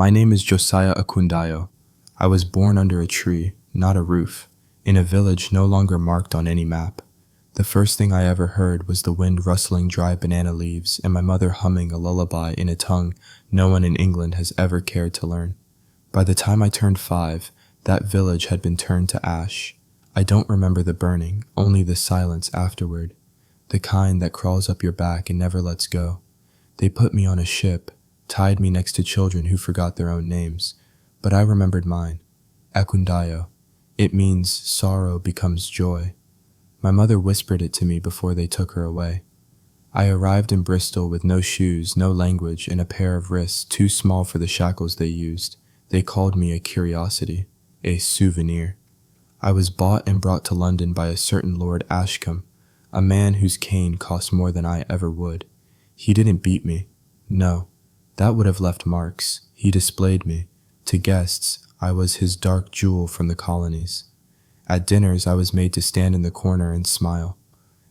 My name is Josiah Ekundayo. I was born under a tree, not a roof, in a village no longer marked on any map. The first thing I ever heard was the wind rustling dry banana leaves and my mother humming a lullaby in a tongue no one in England has ever cared to learn. By the time I turned 5, that village had been turned to ash. I don't remember the burning, only the silence afterward, the kind that crawls up your back and never lets go. They put me on a ship, tied me next to children who forgot their own names, but I remembered mine, Ekundayo. It means sorrow becomes joy. My mother whispered it to me before they took her away. I arrived in Bristol with no shoes, no language, and a pair of wrists too small for the shackles they used. They called me a curiosity, a souvenir. I was bought and brought to London by a certain Lord Ashcombe, a man whose cane cost more than I ever would. He didn't beat me. No, that would have left marks. He displayed me. To guests, I was his dark jewel from the colonies. At dinners, I was made to stand in the corner and smile.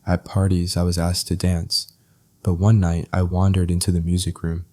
At parties, I was asked to dance. But one night, I wandered into the music room.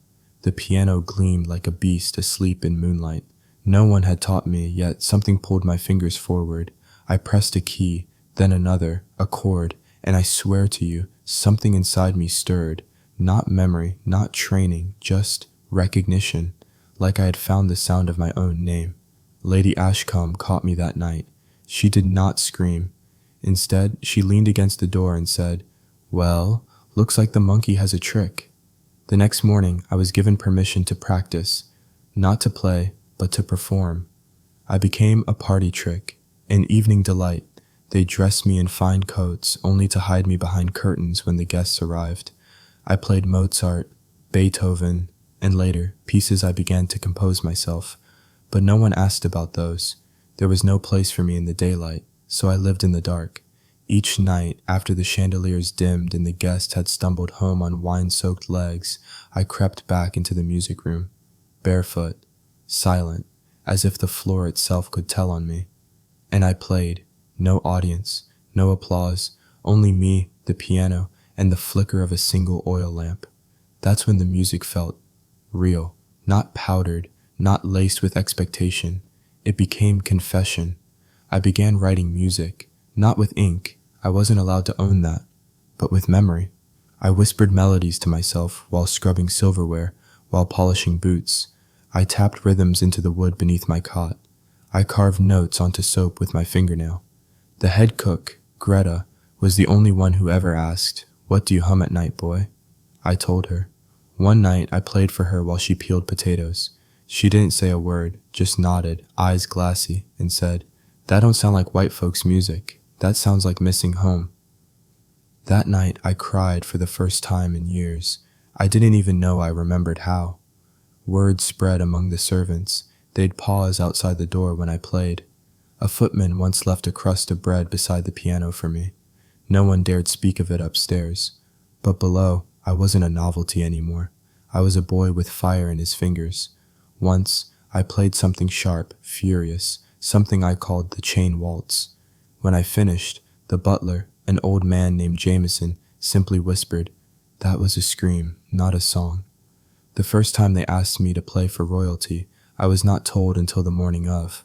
The piano gleamed like a beast asleep in moonlight. No one had taught me, yet something pulled my fingers forward. I pressed a key, then another, a chord, and I swear to you, something inside me stirred. Not memory, not training, just recognition, like I had found the sound of my own name. Lady Ashcombe caught me that night. She did not scream. Instead, she leaned against the door and said, "Well, looks like the monkey has a trick." The next morning, I was given permission to practice, not to play, but to perform. I became a party trick, an evening delight. They dressed me in fine coats, only to hide me behind curtains when the guests arrived. I played Mozart, Beethoven, and later, pieces I began to compose myself. But no one asked about those. There was no place for me in the daylight, so I lived in the dark. Each night, after the chandeliers dimmed and the guests had stumbled home on wine-soaked legs, I crept back into the music room, barefoot, silent, as if the floor itself could tell on me. And I played. No audience, no applause, only me, the piano, and the flicker of a single oil lamp. That's when the music felt real, not powdered, not laced with expectation. It became confession. I began writing music, not with ink. I wasn't allowed to own that, but with memory. I whispered melodies to myself while scrubbing silverware, while polishing boots. I tapped rhythms into the wood beneath my cot. I carved notes onto soap with my fingernail. The head cook, Greta, was the only one who ever asked, "What do you hum at night, boy?" I told her. One night I played for her while she peeled potatoes. She didn't say a word, just nodded, eyes glassy, and said, "That don't sound like white folks' music. That sounds like missing home." That night I cried for the first time in years. I didn't even know I remembered how. Word spread among the servants. They'd pause outside the door when I played. A footman once left a crust of bread beside the piano for me. No one dared speak of it upstairs. But below, I wasn't a novelty anymore. I was a boy with fire in his fingers. Once, I played something sharp, furious, something I called the chain waltz. When I finished, the butler, an old man named Jameson, simply whispered, "That was a scream, not a song." The first time they asked me to play for royalty, I was not told until the morning of.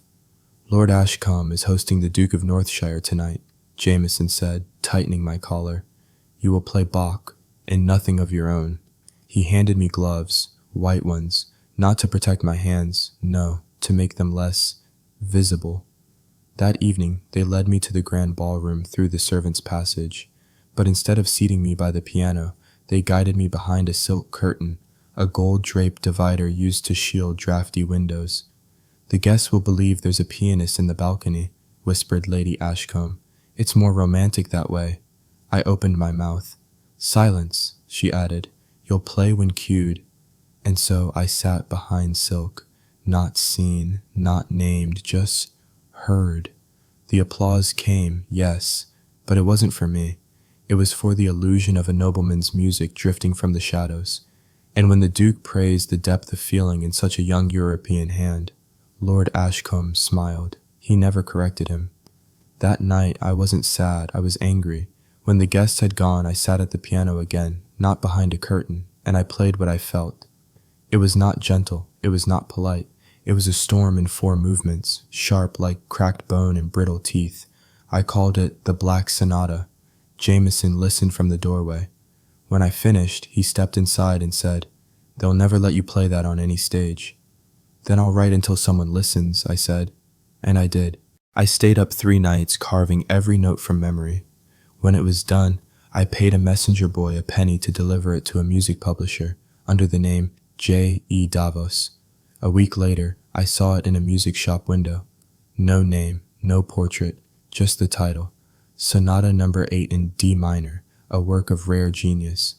"Lord Ashcombe is hosting the Duke of Northshire tonight," Jameson said, tightening my collar. "You will play Bach, and nothing of your own." He handed me gloves, white ones, not to protect my hands, no, to make them less visible. That evening, they led me to the grand ballroom through the servants' passage, but instead of seating me by the piano, they guided me behind a silk curtain, a gold-draped divider used to shield drafty windows. "The guests will believe there's a pianist in the balcony," whispered Lady Ashcombe. "It's more romantic that way." I opened my mouth. "Silence," she added. "You'll play when cued." And so I sat behind silk, not seen, not named, just heard. The applause came, yes, but it wasn't for me. It was for the illusion of a nobleman's music drifting from the shadows. And when the Duke praised the depth of feeling in such a young European hand, Lord Ashcombe smiled. He never corrected him. That night I wasn't sad, I was angry. When the guests had gone, I sat at the piano again, not behind a curtain, and I played what I felt. It was not gentle, It was not polite. It was a storm in 4 movements, sharp like cracked bone and brittle teeth. I called it the Black Sonata. Jameson listened from the doorway. When I finished, he stepped inside and said, "They'll never let you play that on any stage." "Then I'll write until someone listens," I said. And I did. I stayed up 3 nights carving every note from memory. When it was done, I paid a messenger boy a penny to deliver it to a music publisher under the name J. E. Davos. A week later, I saw it in a music shop window. No name, no portrait, just the title. Sonata No. 8 in D minor, a work of rare genius.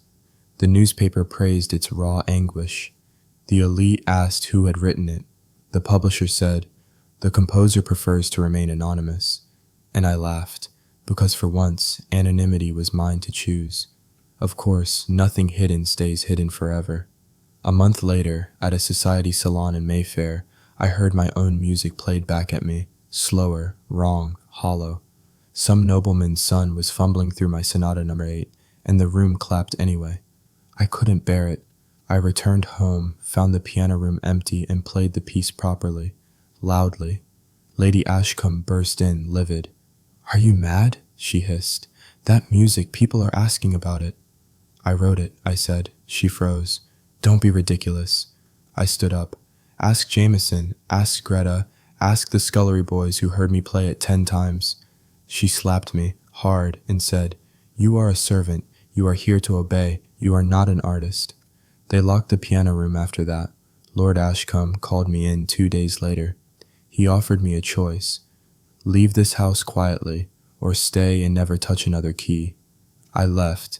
The newspaper praised its raw anguish. The elite asked who had written it. The publisher said, "The composer prefers to remain anonymous." And I laughed, because for once, anonymity was mine to choose. Of course, nothing hidden stays hidden forever. A month later, at a society salon in Mayfair, I heard my own music played back at me, slower, wrong, hollow. Some nobleman's son was fumbling through my Sonata No. 8, and the room clapped anyway. I couldn't bear it. I returned home, found the piano room empty, and played the piece properly, loudly. Lady Ashcombe burst in, livid. "Are you mad?" she hissed. "That music, people are asking about it." "I wrote it," I said. She froze. "Don't be ridiculous." I stood up. "Ask Jameson, ask Greta, ask the scullery boys who heard me play it 10 times. She slapped me, hard, and said, "You are a servant. You are here to obey. You are not an artist." They locked the piano room after that. Lord Ashcombe called me in 2 days later. He offered me a choice. Leave this house quietly, or stay and never touch another key. I left.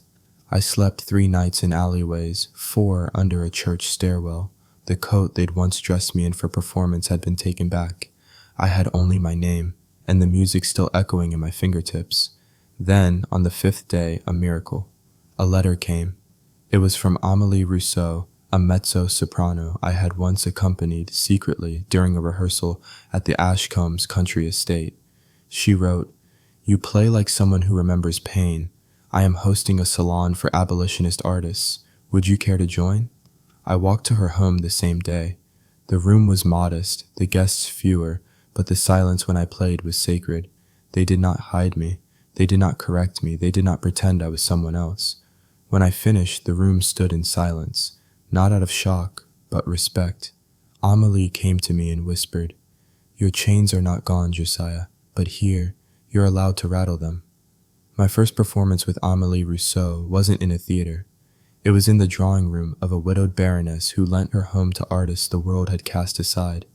I slept 3 nights in alleyways, 4 under a church stairwell. The coat they'd once dressed me in for performance had been taken back. I had only my name, and the music still echoing in my fingertips. Then, on the 5th day, a miracle. A letter came. It was from Amélie Rousseau, a mezzo-soprano I had once accompanied secretly during a rehearsal at the Ashcombes' country estate. She wrote, "You play like someone who remembers pain. I am hosting a salon for abolitionist artists. Would you care to join?" I walked to her home the same day. The room was modest, the guests fewer, but the silence when I played was sacred. They did not hide me. They did not correct me. They did not pretend I was someone else. When I finished, the room stood in silence, not out of shock, but respect. Amélie came to me and whispered, "Your chains are not gone, Josiah, but here, you're allowed to rattle them." My first performance with Amélie Rousseau wasn't in a theater. It was in the drawing room of a widowed baroness who lent her home to artists the world had cast aside.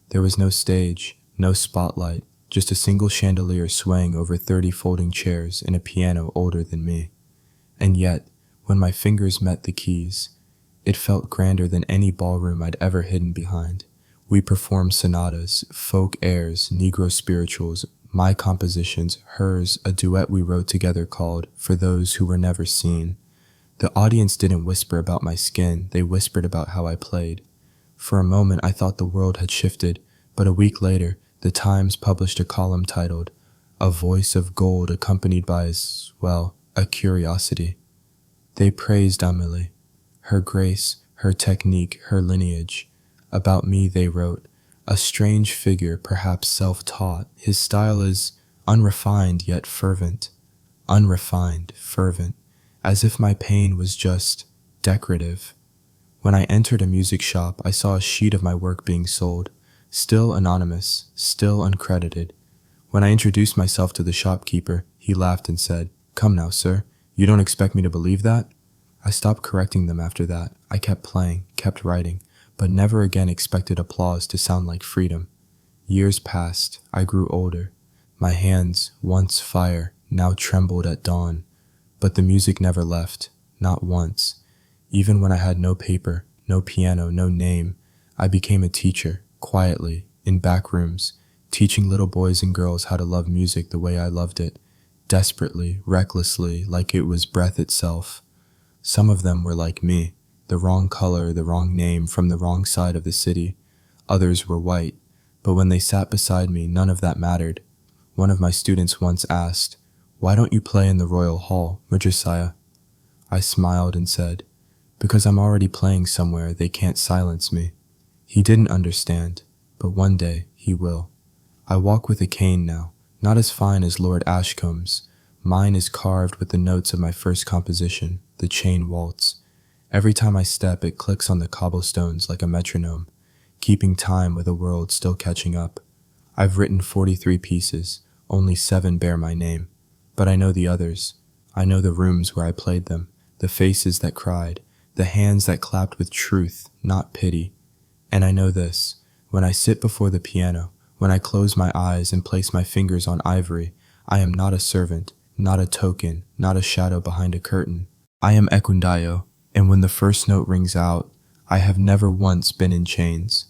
There was no stage, no spotlight, just a single chandelier swaying over 30 folding chairs and a piano older than me. And yet, when my fingers met the keys, it felt grander than any ballroom I'd ever hidden behind. We performed sonatas, folk airs, Negro spirituals, my compositions, hers, a duet we wrote together called For Those Who Were Never Seen. The audience didn't whisper about my skin, they whispered about how I played. For a moment I thought the world had shifted, but a week later, the Times published a column titled, "A Voice of Gold Accompanied by a Curiosity." They praised Amélie, her grace, her technique, her lineage. About me they wrote, "A strange figure, perhaps self-taught. His style is unrefined yet fervent." Unrefined, fervent, as if my pain was just decorative. When I entered a music shop, I saw a sheet of my work being sold, still anonymous, still uncredited. When I introduced myself to the shopkeeper, he laughed and said, "Come now, sir. You don't expect me to believe that?" I stopped correcting them after that. I kept playing, kept writing, but never again expected applause to sound like freedom. Years passed. I grew older. My hands, once fire, now trembled at dawn. But the music never left, not once. Even when I had no paper, no piano, no name, I became a teacher, quietly, in back rooms, teaching little boys and girls how to love music the way I loved it. Desperately, recklessly, like it was breath itself. Some of them were like me, the wrong color, the wrong name, from the wrong side of the city. Others were white, but when they sat beside me, none of that mattered. One of my students once asked, "Why don't you play in the Royal Hall, Josiah?" I smiled and said, "Because I'm already playing somewhere, they can't silence me." He didn't understand, but one day he will. I walk with a cane now, not as fine as Lord Ashcombe's. Mine is carved with the notes of my first composition, the chain waltz. Every time I step, it clicks on the cobblestones like a metronome, keeping time with a world still catching up. I've written 43 pieces, only 7 bear my name. But I know the others. I know the rooms where I played them, the faces that cried, the hands that clapped with truth, not pity. And I know this, when I sit before the piano, when I close my eyes and place my fingers on ivory, I am not a servant, not a token, not a shadow behind a curtain. I am Ekundayo, and when the first note rings out, I have never once been in chains.